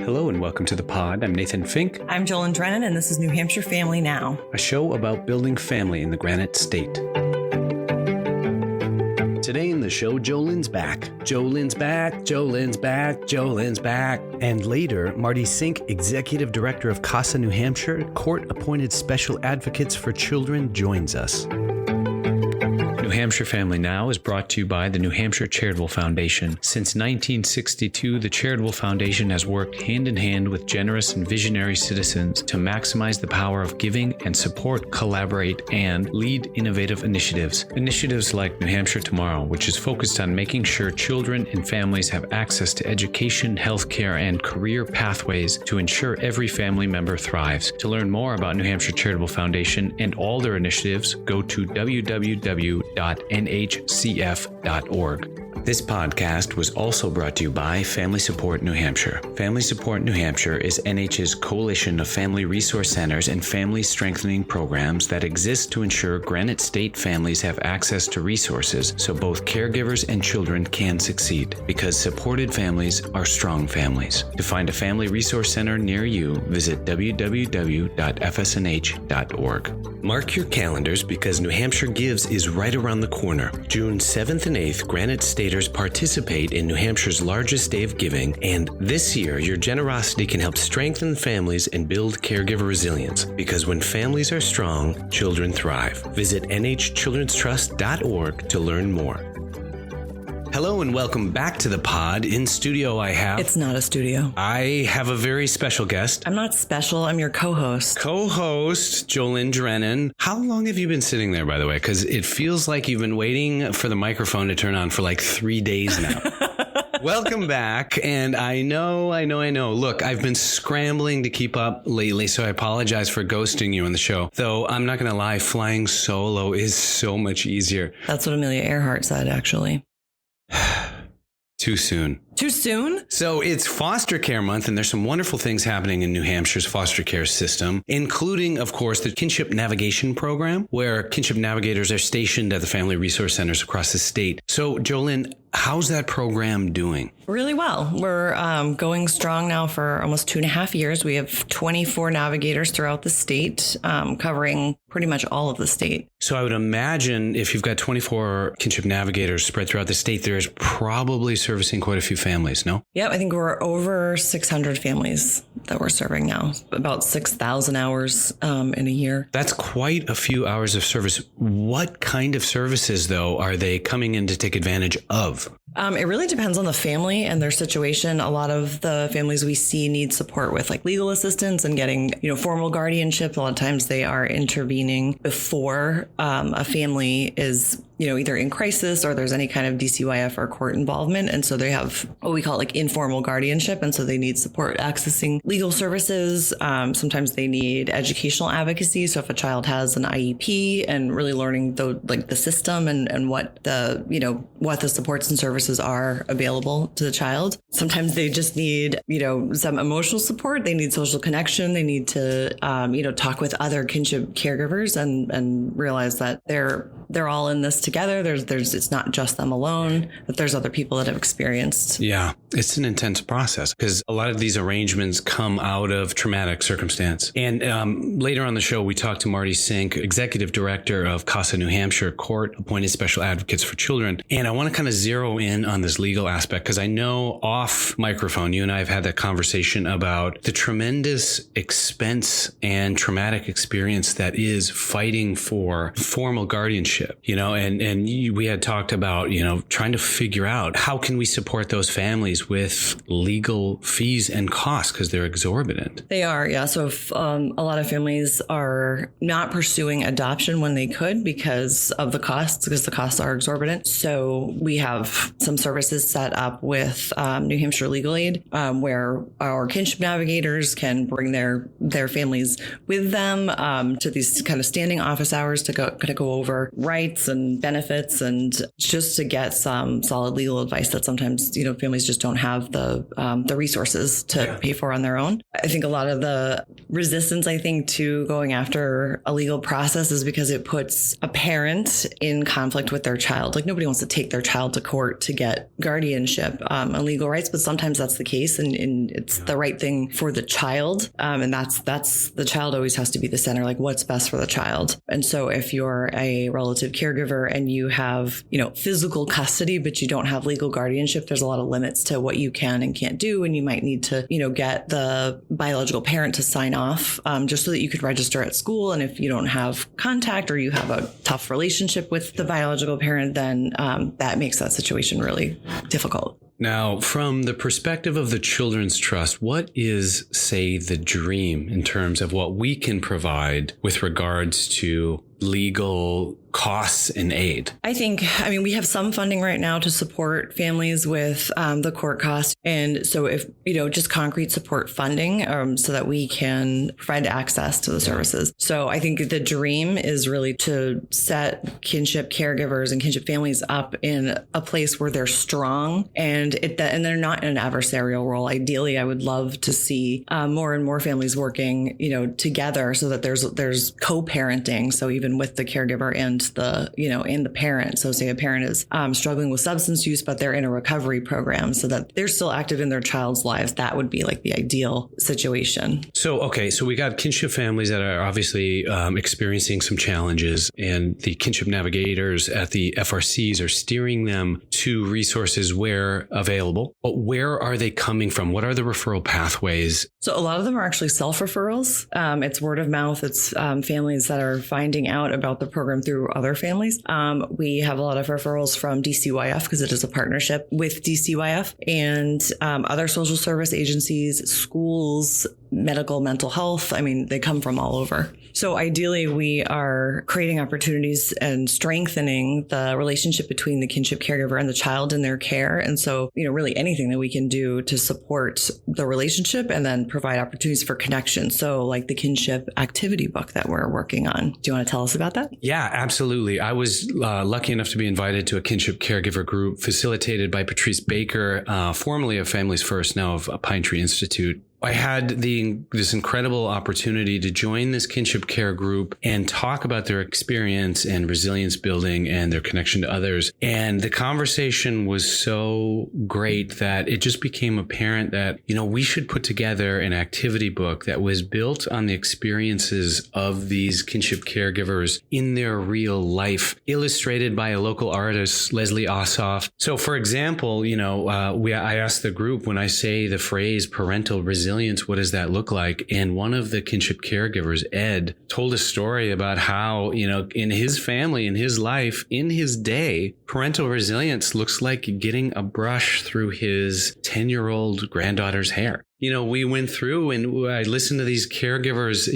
Hello and welcome to the pod. I'm Nathan Fink. I'm Jolyn Drennan, and this is New Hampshire Family Now, a show about building family in the Granite State. Today in the show, Jolyn's back. Jolyn's back, Jolyn's back, Jolyn's back. And later, Marty Sink, Executive Director of CASA New Hampshire, Court-Appointed Special Advocates for Children, joins us. New Hampshire Family Now is brought to you by the New Hampshire Charitable Foundation. Since 1962, the Charitable Foundation has worked hand in hand with generous and visionary citizens to maximize the power of giving and support, collaborate, and lead innovative initiatives. Initiatives like New Hampshire Tomorrow, which is focused on making sure children and families have access to education, healthcare, and career pathways to ensure every family member thrives. To learn more about New Hampshire Charitable Foundation and all their initiatives, go to www.nhcf.org. This podcast was also brought to you by Family Support New Hampshire. Family Support New Hampshire is NH's coalition of family resource centers and family strengthening programs that exist to ensure Granite State families have access to resources so both caregivers and children can succeed. Because supported families are strong families. To find a family resource center near you, visit www.fsnh.org. Mark your calendars because New Hampshire Gives is right around the corner. June 7th and 8th, Granite Staters participate in New Hampshire's largest day of giving, and this year, your generosity can help strengthen families and build caregiver resilience. Because when families are strong, children thrive. Visit nhchildrenstrust.org to learn more. Hello and welcome back to the pod. In studio I have... It's not a studio. I have a very special guest. I'm not special. I'm your co-host. Co-host, Jolyn Drennan. How long have you been sitting there, by the way? Because it feels like you've been waiting for the microphone to turn on for like 3 days now. Welcome back. And I know. Look, I've been scrambling to keep up lately, so I apologize for ghosting you on the show. Though I'm not going to lie, flying solo is so much easier. That's what Amelia Earhart said, actually. Too soon. Too soon? So it's foster care month, and there's some wonderful things happening in New Hampshire's foster care system, including, of course, the Kinship Navigation Program, where kinship navigators are stationed at the family resource centers across the state. So, Jolyn, how's that program doing? Really well. We're going strong now for almost 2.5 years. We have 24 navigators throughout the state, covering pretty much all of the state. So I would imagine if you've got 24 kinship navigators spread throughout the state, there's probably servicing quite a few families, no? Yeah, I think we're over 600 families that we're serving now, about 6,000 hours in a year. That's quite a few hours of service. What kind of services, though, are they coming in to take advantage of? It really depends on the family and their situation. A lot of the families we see need support with like legal assistance and getting, formal guardianship. A lot of times they are intervening before a family is, either in crisis or there's any kind of DCYF or court involvement. And so they have what we call like informal guardianship. And so they need support accessing legal services. Sometimes they need educational advocacy. So if a child has an IEP and really learning the system and what what the supports and services are available to the child. Sometimes they just need, some emotional support. They need social connection. They need to, talk with other kinship caregivers and realize that they're all in this together. It's not just them alone, that there's other people that have experienced. Yeah, it's an intense process because a lot of these arrangements come out of traumatic circumstance. And later on the show, we talked to Marty Sink, Executive Director of CASA New Hampshire, Court-Appointed Special Advocates for Children. And I want to kind of zero in on this legal aspect because I know off microphone, you and I have had that conversation about the tremendous expense and traumatic experience that is fighting for formal guardianship, we had talked about, trying to figure out how can we support those families with legal fees and costs because they're exorbitant. They are, yeah. So if, a lot of families are not pursuing adoption when they could because of the costs, because the costs are exorbitant. So we have some services set up with New Hampshire Legal Aid, where our kinship navigators can bring their families with them to these kind of standing office hours to go over rights and benefits, and just to get some solid legal advice that sometimes, families just don't have the resources to pay for on their own. I think a lot of the resistance, to going after a legal process is because it puts a parent in conflict with their child. Like, nobody wants to take their child to court to get guardianship and legal rights, but sometimes that's the case, and it's the right thing for the child. And that's the child always has to be the center, like what's best for the child. And so if you're a relative caregiver and you have, physical custody, but you don't have legal guardianship, there's a lot of limits to what you can and can't do. And you might need to, get the biological parent to sign off just so that you could register at school. And if you don't have contact or you have a tough relationship with the biological parent, then that makes that situation really difficult. Now, from the perspective of the Children's Trust, what is, say, the dream in terms of what we can provide with regards to legal costs and aid? We have some funding right now to support families with the court costs. And so if, just concrete support funding so that we can provide access to the services. So I think the dream is really to set kinship caregivers and kinship families up in a place where they're strong and they're not in an adversarial role. Ideally, I would love to see more and more families working, together so that there's co-parenting. So even with the caregiver and the parent. So say a parent is struggling with substance use, but they're in a recovery program so that they're still active in their child's lives. That would be like the ideal situation. So we got kinship families that are obviously experiencing some challenges, and the kinship navigators at the FRCs are steering them to resources where available. But where are they coming from? What are the referral pathways? So a lot of them are actually self-referrals. It's word of mouth. It's families that are finding out about the program through other families. We have a lot of referrals from DCYF because it is a partnership with DCYF and other social service agencies, schools, medical, mental health. They come from all over. So ideally, we are creating opportunities and strengthening the relationship between the kinship caregiver and the child in their care. And so, really anything that we can do to support the relationship and then provide opportunities for connection. So like the kinship activity book that we're working on. Do you want to tell us about that? Yeah, absolutely. I was lucky enough to be invited to a kinship caregiver group facilitated by Patrice Baker, formerly of Families First, now of Pine Tree Institute. I had this incredible opportunity to join this kinship care group and talk about their experience and resilience building and their connection to others. And the conversation was so great that it just became apparent that, we should put together an activity book that was built on the experiences of these kinship caregivers in their real life, illustrated by a local artist, Leslie Ossoff. So for example, I asked the group, when I say the phrase parental resilience, what does that look like? And one of the kinship caregivers, Ed, told a story about how, in his family, in his life, in his day, parental resilience looks like getting a brush through his 10-year-old granddaughter's hair. We went through and I listened to these caregivers.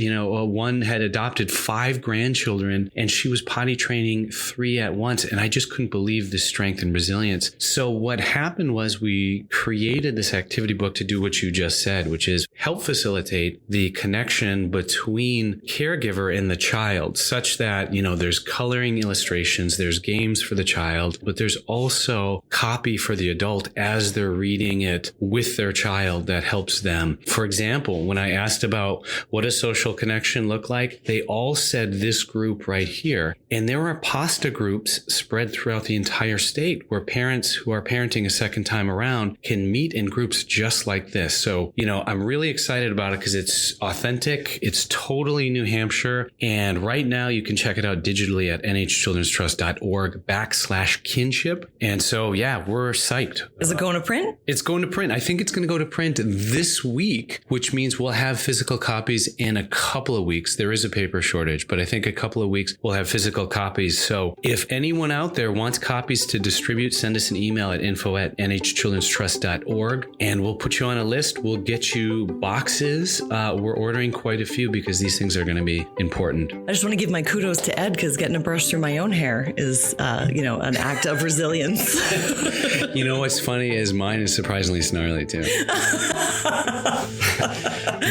One had adopted 5 grandchildren and she was potty training 3 at once. And I just couldn't believe the strength and resilience. So what happened was we created this activity book to do what you just said, which is help facilitate the connection between caregiver and the child, such that, there's coloring illustrations, there's games for the child, but there's also copy for the adult as they're reading it with their child that helps them. For example, when I asked about what a social connection look like, they all said this group right here. And there are pasta groups spread throughout the entire state where parents who are parenting a second time around can meet in groups just like this. So, I'm really excited about it because it's authentic. It's totally New Hampshire. And right now you can check it out digitally at nhchildrenstrust.org/kinship. And so, yeah, we're psyched. Is it going to print? It's going to print. I think it's going to go to print this week, which means we'll have physical copies in a couple of weeks. There is a paper shortage, but I think a couple of weeks we'll have physical copies. So if anyone out there wants copies to distribute, send us an email at info@nhchildrenstrust.org and we'll put you on a list. We'll get you boxes. We're ordering quite a few because these things are going to be important. I just want to give my kudos to Ed because getting a brush through my own hair is, an act of resilience. What's funny is mine is surprisingly snarly too.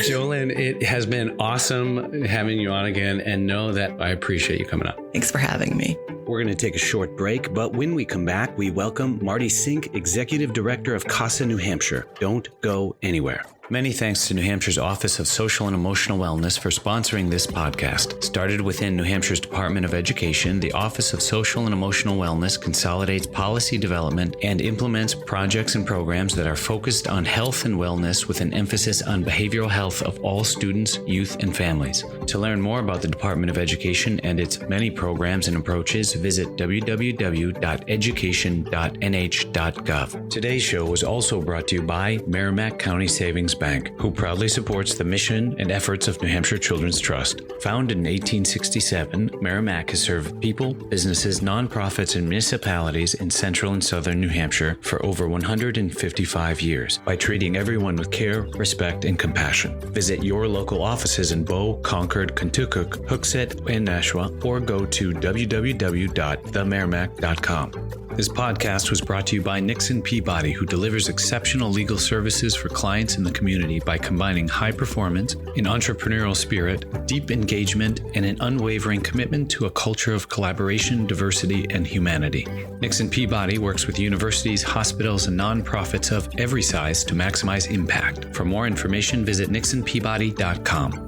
Jolyn, it has been awesome having you on again, and know that I appreciate you coming up. Thanks for having me. we're going to take a short break, but when we come back, we welcome Marty Sink, Executive Director of CASA New Hampshire. Don't go anywhere. Many thanks to New Hampshire's Office of Social and Emotional Wellness for sponsoring this podcast. Started within New Hampshire's Department of Education, the Office of Social and Emotional Wellness consolidates policy development and implements projects and programs that are focused on health and wellness with an emphasis on behavioral health of all students, youth, and families. To learn more about the Department of Education and its many programs and approaches, visit www.education.nh.gov. Today's show was also brought to you by Merrimack County Savings Bank, who proudly supports the mission and efforts of New Hampshire Children's Trust. Founded in 1867, Merrimack has served people, businesses, nonprofits, and municipalities in central and southern New Hampshire for over 155 years by treating everyone with care, respect, and compassion. Visit your local offices in Bow, Concord, Kentucky, Hooksett, and Nashua, or go to www.themerrimack.com. This podcast was brought to you by Nixon Peabody, who delivers exceptional legal services for clients in the community by combining high performance, an entrepreneurial spirit, deep engagement, and an unwavering commitment to a culture of collaboration, diversity, and humanity. Nixon Peabody works with universities, hospitals, and nonprofits of every size to maximize impact. For more information, visit nixonpeabody.com.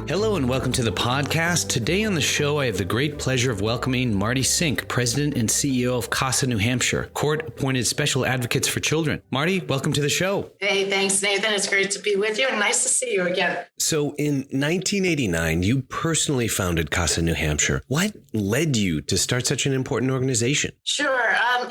Hello and welcome to the podcast. Today on the show, I have the great pleasure of welcoming Marty Sink, President and CEO of CASA New Hampshire, court-appointed special advocates for children. Marty, welcome to the show. Hey, thanks, Nathan. It's great to be with you and nice to see you again. So in 1989, you personally founded CASA New Hampshire. What led you to start such an important organization? Sure.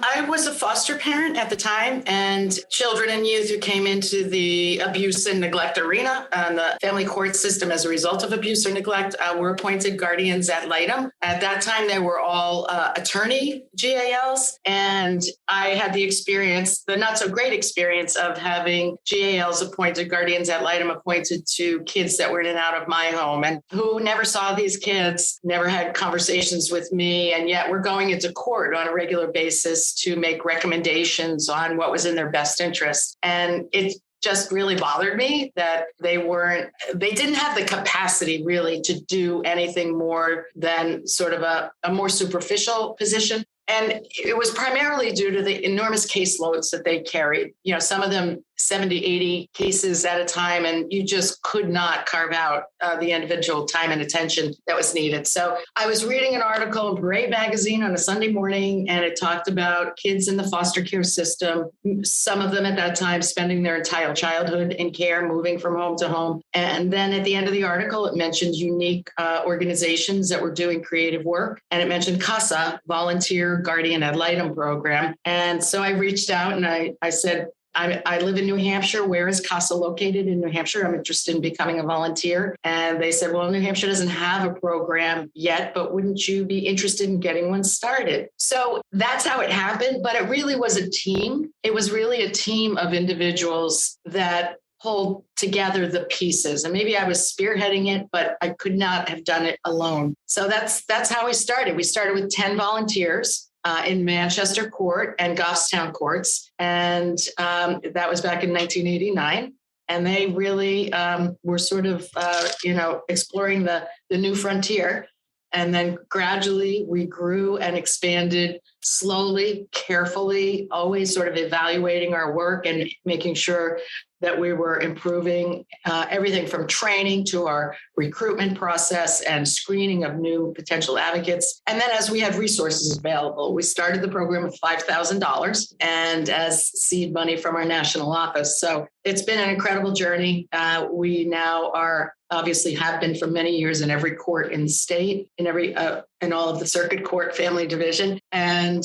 I was a foster parent at the time, and children and youth who came into the abuse and neglect arena and the family court system as a result of abuse or neglect were appointed guardians at Litem. At that time, they were all attorney GALs, and I had the experience, the not so great experience of having GALs appointed, guardians at Litem appointed to kids that were in and out of my home and who never saw these kids, never had conversations with me, and yet we're going into court on a regular basis to make recommendations on what was in their best interest. And it just really bothered me that they didn't have the capacity really to do anything more than sort of a more superficial position. And it was primarily due to the enormous caseloads that they carried. You know, some of them 70, 80 cases at a time, and you just could not carve out the individual time and attention that was needed. So I was reading an article in Parade magazine on a Sunday morning, and it talked about kids in the foster care system, some of them at that time spending their entire childhood in care, moving from home to home. And then at the end of the article, it mentioned unique organizations that were doing creative work. And it mentioned CASA, Volunteer Guardian Ad Litem program. And so I reached out and I said, I live in New Hampshire. Where is CASA located in New Hampshire? I'm interested in becoming a volunteer. And they said, well, New Hampshire doesn't have a program yet, but wouldn't you be interested in getting one started? So that's how it happened. But it really was a team. It was really a team of individuals that pulled together the pieces. And maybe I was spearheading it, but I could not have done it alone. So that's how we started. We started with 10 volunteers. In Manchester Court and Goffstown Courts. And that was back in 1989. And they really were sort of, exploring the new frontier. And then gradually we grew and expanded slowly, carefully, always sort of evaluating our work and making sure that we were improving everything from training to our recruitment process and screening of new potential advocates. And then as we had resources available, we started the program with $5,000 and as seed money from our national office. So it's been an incredible journey. We now are obviously have been for many years in every court in the state, in all of the circuit court family division. And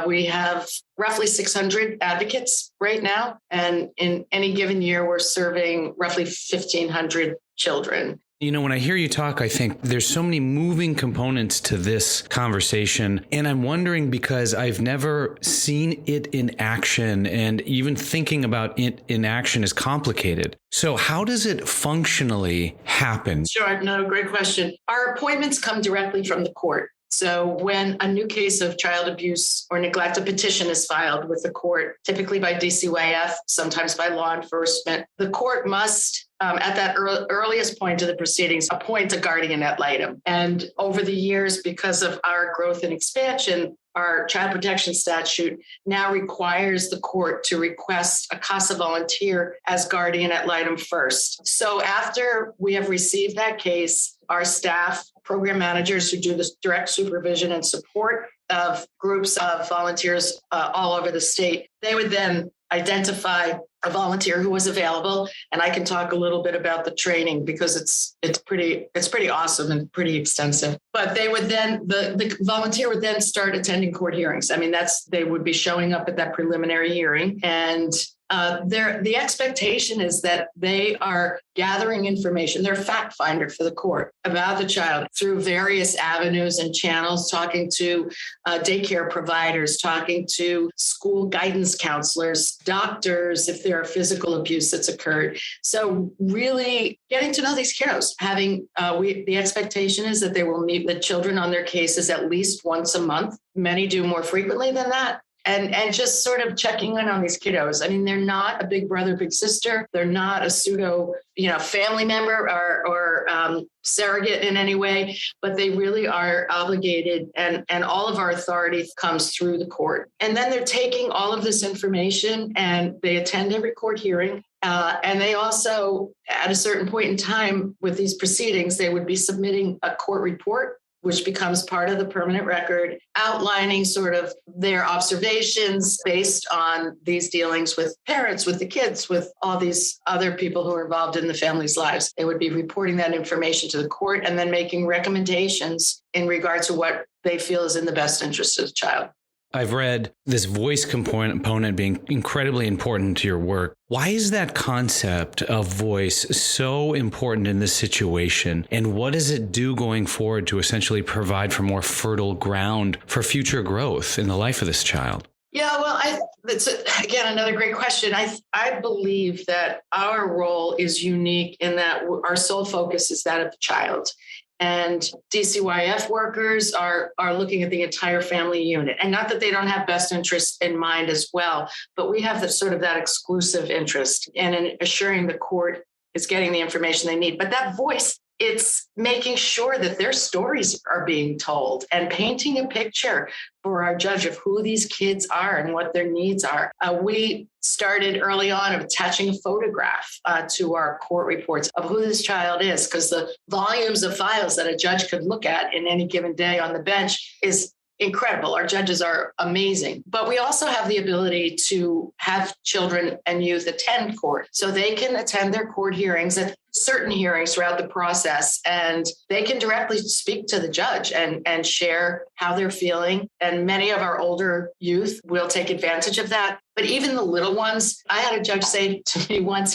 we have roughly 600 advocates right now. And in any given year, we're serving roughly 1,500 children. You know, when I hear you talk, I think there's so many moving components to this conversation. And I'm wondering because I've never seen it in action, and even thinking about it in action is complicated. So how does it functionally happen? Sure. No, great question. Our appointments come directly from the court. So when a new case of child abuse or neglect, a petition is filed with the court, typically by DCYF, sometimes by law enforcement, the court must, at that earliest point of the proceedings, appoint a guardian ad litem. And over the years, because of our growth and expansion, our child protection statute now requires the court to request a CASA volunteer as guardian ad litem first. So after we have received that case, our staff, program managers who do this direct supervision and support of groups of volunteers all over the state, they would then identify a volunteer who was available. And I can talk a little bit about the training because it's pretty awesome and pretty extensive. But they would then, the volunteer would then start attending court hearings. I mean, they would be showing up at that preliminary hearing, and the expectation is that they are gathering information. They're a fact finder for the court about the child through various avenues and channels, talking to daycare providers, talking to school guidance counselors, doctors, if there are physical abuse that's occurred. So really getting to know these kiddos, the expectation is that they will meet with children on their cases at least once a month. Many do more frequently than that. And just sort of checking in on these kiddos. I mean, they're not a big brother, big sister. They're not a pseudo, family member or surrogate in any way, but they really are obligated. And all of our authority comes through the court. And then they're taking all of this information and they attend every court hearing. And they also, at a certain point in time with these proceedings, they would be submitting a court report, which becomes part of the permanent record, outlining sort of their observations based on these dealings with parents, with the kids, with all these other people who are involved in the family's lives. They would be reporting that information to the court and then making recommendations in regard to what they feel is in the best interest of the child. I've read this voice component being incredibly important to your work. Why is that concept of voice so important in this situation? And what does it do going forward to essentially provide for more fertile ground for future growth in the life of this child? Yeah, well, that's, again, another great question. I believe that our role is unique in that our sole focus is that of the child. And DCYF workers are looking at the entire family unit. And not that they don't have best interest in mind as well, but we have that exclusive interest in assuring the court is getting the information they need. But that voice, it's making sure that their stories are being told and painting a picture for our judge of who these kids are and what their needs are. We started early on of attaching a photograph to our court reports of who this child is, because the volumes of files that a judge could look at in any given day on the bench is incredible. Our judges are amazing. But we also have the ability to have children and youth attend court. So they can attend their court hearings at certain hearings throughout the process, and they can directly speak to the judge and share how they're feeling. And many of our older youth will take advantage of that. But even the little ones, I had a judge say to me once,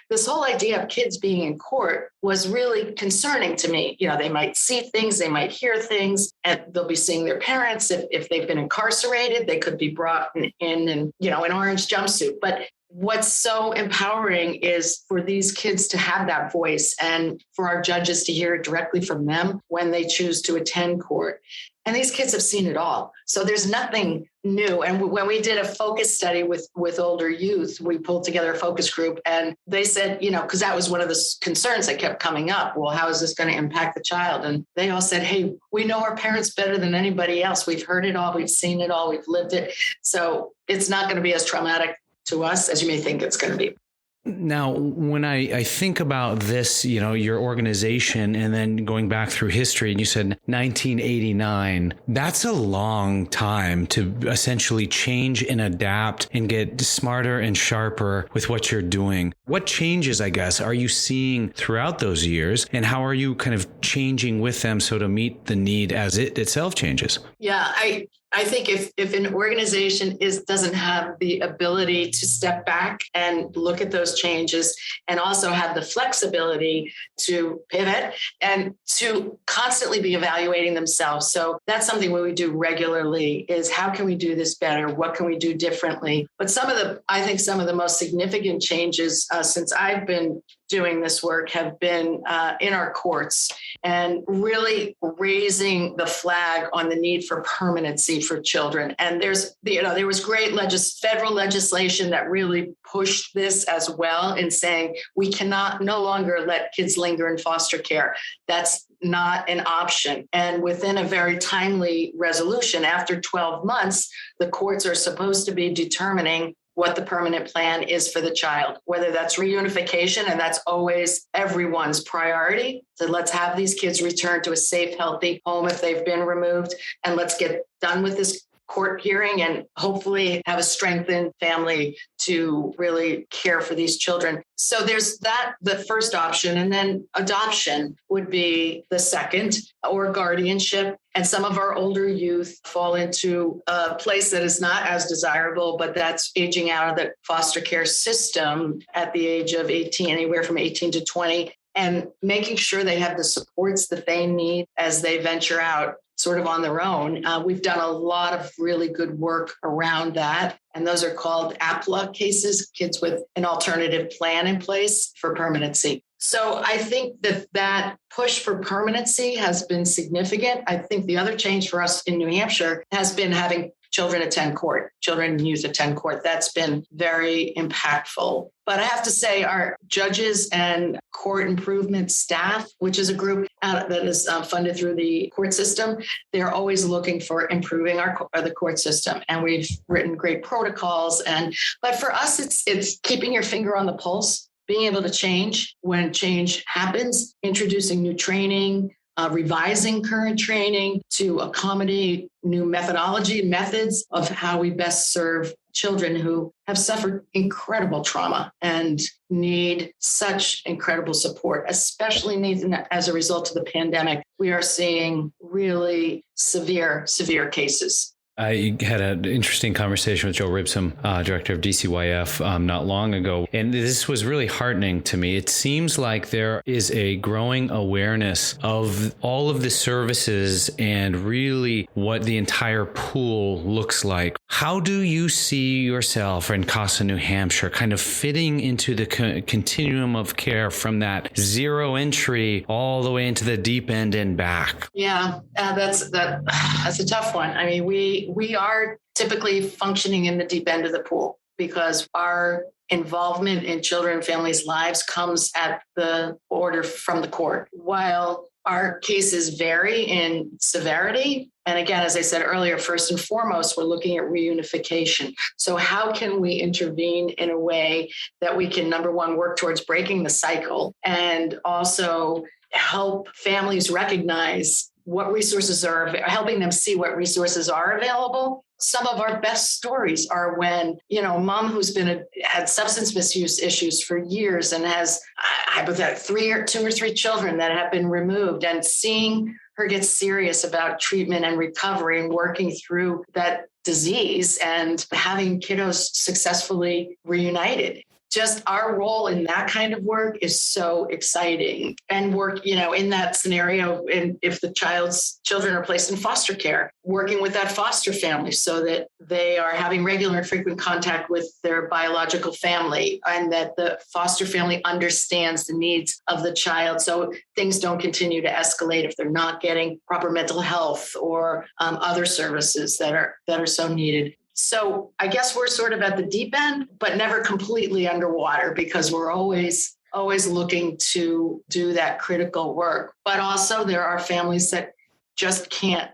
this whole idea of kids being in court was really concerning to me. They might see things, they might hear things, and they'll be seeing their parents. If they've been incarcerated, they could be brought in an orange jumpsuit. But what's so empowering is for these kids to have that voice and for our judges to hear it directly from them when they choose to attend court. And these kids have seen it all. So there's nothing new. And when we did a focus study with older youth, we pulled together a focus group, and they said, because that was one of the concerns that kept coming up. Well, how is this going to impact the child? And they all said, hey, we know our parents better than anybody else. We've heard it all. We've seen it all. We've lived it. So it's not going to be as traumatic to us as you may think it's going to be. Now, when I think about this, your organization, and then going back through history, and you said 1989, that's a long time to essentially change and adapt and get smarter and sharper with what you're doing. What changes, I guess, are you seeing throughout those years, and how are you kind of changing with them so to meet the need as it itself changes? Yeah, I think if an organization doesn't have the ability to step back and look at those changes and also have the flexibility to pivot and to constantly be evaluating themselves. So that's something we do regularly is how can we do this better? What can we do differently? But I think some of the most significant changes since I've been doing this work have been in our courts and really raising the flag on the need for permanency for children. And there was great federal legislation that really pushed this as well in saying we cannot no longer let kids linger in foster care. That's not an option. And within a very timely resolution, after 12 months, the courts are supposed to be determining what the permanent plan is for the child, whether that's reunification, and that's always everyone's priority. So let's have these kids return to a safe, healthy home if they've been removed, and let's get done with this court hearing and hopefully have a strengthened family to really care for these children. So there's that, the first option, and then adoption would be the second, or guardianship. And some of our older youth fall into a place that is not as desirable, but that's aging out of the foster care system at the age of 18, anywhere from 18 to 20, and making sure they have the supports that they need as they venture out sort of on their own. We've done a lot of really good work around that. And those are called APLA cases, kids with an alternative plan in place for permanency. So I think that push for permanency has been significant. I think the other change for us in New Hampshire has been having children and youth attend court. That's been very impactful. But I have to say our judges and court improvement staff, which is a group that is funded through the court system, they're always looking for improving the court system. And we've written great protocols. But for us, it's keeping your finger on the pulse, being able to change when change happens, introducing new training, revising current training to accommodate new methods of how we best serve children who have suffered incredible trauma and need such incredible support, especially as a result of the pandemic. We are seeing really severe cases. I had an interesting conversation with Joe Ribson, director of DCYF, not long ago. And this was really heartening to me. It seems like there is a growing awareness of all of the services and really what the entire pool looks like. How do you see yourself in CASA, New Hampshire, kind of fitting into the continuum of care from that zero entry all the way into the deep end and back? Yeah, that's a tough one. I mean, we are typically functioning in the deep end of the pool because our involvement in children and families' lives comes at the order from the court. While our cases vary in severity, and again, as I said earlier, first and foremost, we're looking at reunification. So how can we intervene in a way that we can, number one, work towards breaking the cycle, and also help families recognize what resources are, helping them see what resources are available. Some of our best stories are when, a mom who's had substance misuse issues for years and has two or three children that have been removed, and seeing her get serious about treatment and recovery and working through that disease and having kiddos successfully reunited. Just our role in that kind of work is so exciting. And work, in that scenario, and if the children are placed in foster care, working with that foster family so that they are having regular and frequent contact with their biological family, and that the foster family understands the needs of the child so things don't continue to escalate if they're not getting proper mental health or other services that are so needed. So I guess we're sort of at the deep end, but never completely underwater, because we're always looking to do that critical work. But also there are families that just can't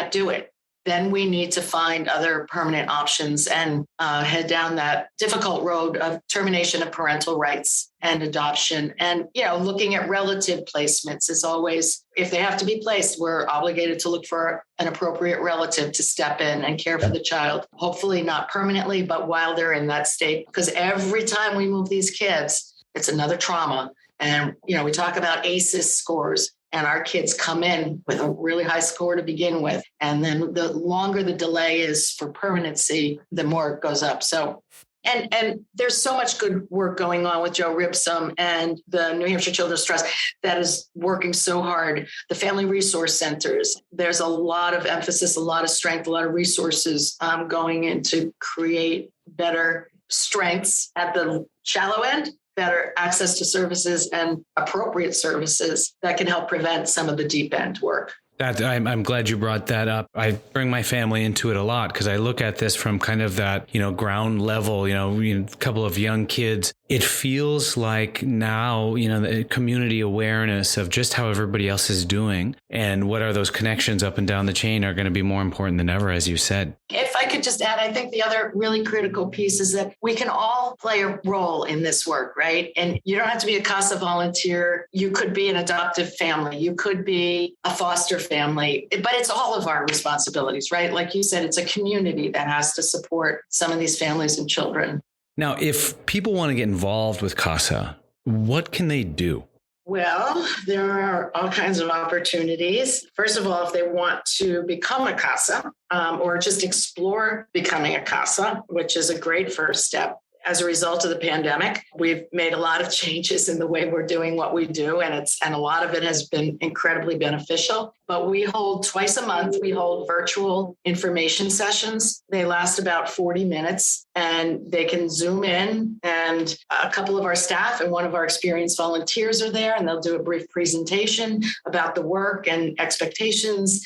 do it. Then we need to find other permanent options and head down that difficult road of termination of parental rights and adoption. And, looking at relative placements is always, if they have to be placed, we're obligated to look for an appropriate relative to step in and care for the child. Hopefully not permanently, but while they're in that state, because every time we move these kids, it's another trauma. And, we talk about ACEs scores. And our kids come in with a really high score to begin with. And then the longer the delay is for permanency, the more it goes up. So, and there's so much good work going on with Joe Ribson and the New Hampshire Children's Trust that is working so hard. The family resource centers, there's a lot of emphasis, a lot of strength, a lot of resources going in to create better strengths at the shallow end, better access to services and appropriate services that can help prevent some of the deep end work. I'm glad you brought that up. I bring my family into it a lot because I look at this from kind of that, ground level, a couple of young kids. It feels like now, the community awareness of just how everybody else is doing and what are those connections up and down the chain are going to be more important than ever, as you said. If I could just add, I think the other really critical piece is that we can all play a role in this work, right? And you don't have to be a CASA volunteer. You could be an adoptive family. You could be a foster family, but it's all of our responsibilities, right? Like you said, it's a community that has to support some of these families and children. Now, if people want to get involved with CASA, what can they do? Well, there are all kinds of opportunities. First of all, if they want to become a CASA or just explore becoming a CASA, which is a great first step. As a result of the pandemic, we've made a lot of changes in the way we're doing what we do, and a lot of it has been incredibly beneficial. But we hold twice a month, we hold virtual information sessions. They last about 40 minutes, and they can Zoom in, and a couple of our staff and one of our experienced volunteers are there, and they'll do a brief presentation about the work and expectations.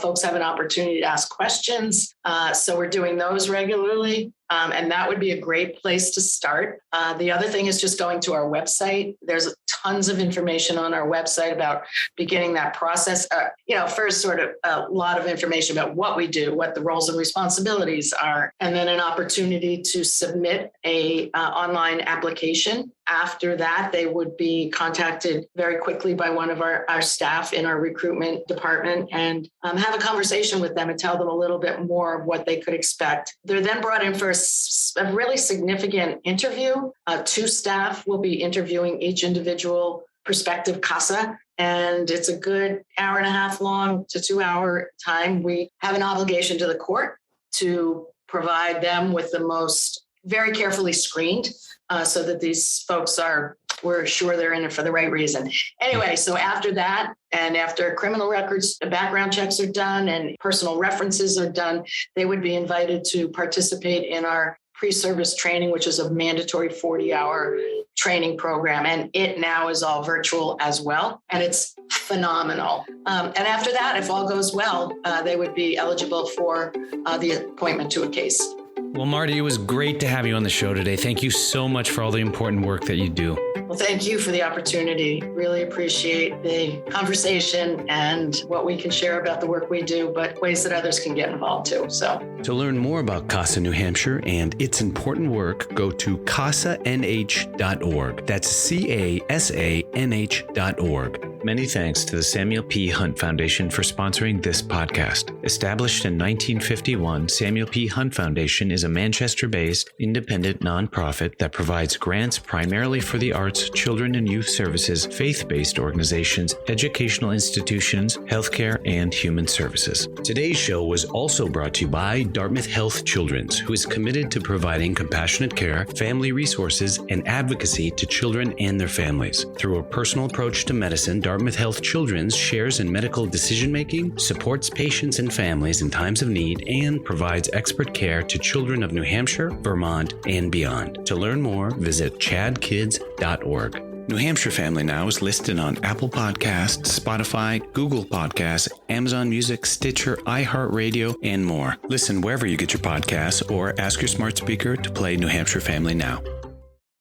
Folks have an opportunity to ask questions. So we're doing those regularly. And that would be a great place to start. The other thing is just going to our website. There's tons of information on our website about beginning that process. First sort of a lot of information about what we do, what the roles and responsibilities are, and then an opportunity to submit a online application. After that, they would be contacted very quickly by one of our staff in our recruitment department and have a conversation with them and tell them a little bit more of what they could expect. They're then brought in for a really significant interview. 2 staff will be interviewing each individual prospective CASA, and it's a good hour and a half long to 2-hour time. We have an obligation to the court to provide them with the most very carefully screened so that these folks we're sure they're in it for the right reason. Anyway, so after that, and after criminal records, background checks are done and personal references are done, they would be invited to participate in our pre-service training, which is a mandatory 40-hour training program. And it now is all virtual as well. And it's phenomenal. And after that, if all goes well, they would be eligible for the appointment to a case. Well, Marty, it was great to have you on the show today. Thank you so much for all the important work that you do. Well, thank you for the opportunity. Really appreciate the conversation and what we can share about the work we do, but ways that others can get involved too. So, to learn more about CASA New Hampshire and its important work, go to CASANH.org. That's CASANH.org. Many thanks to the Samuel P. Hunt Foundation for sponsoring this podcast. Established in 1951, Samuel P. Hunt Foundation is a Manchester-based, independent nonprofit that provides grants primarily for the arts, children and youth services, faith-based organizations, educational institutions, healthcare, and human services. Today's show was also brought to you by Dartmouth Health Children's, who is committed to providing compassionate care, family resources, and advocacy to children and their families. Through a personal approach to medicine, Dartmouth Health Children's shares in medical decision-making, supports patients and families in times of need, and provides expert care to children of New Hampshire, Vermont, and beyond. To learn more, visit chadkids.org. New Hampshire Family Now is listed on Apple Podcasts, Spotify, Google Podcasts, Amazon Music, Stitcher, iHeartRadio, and more. Listen wherever you get your podcasts or ask your smart speaker to play New Hampshire Family Now.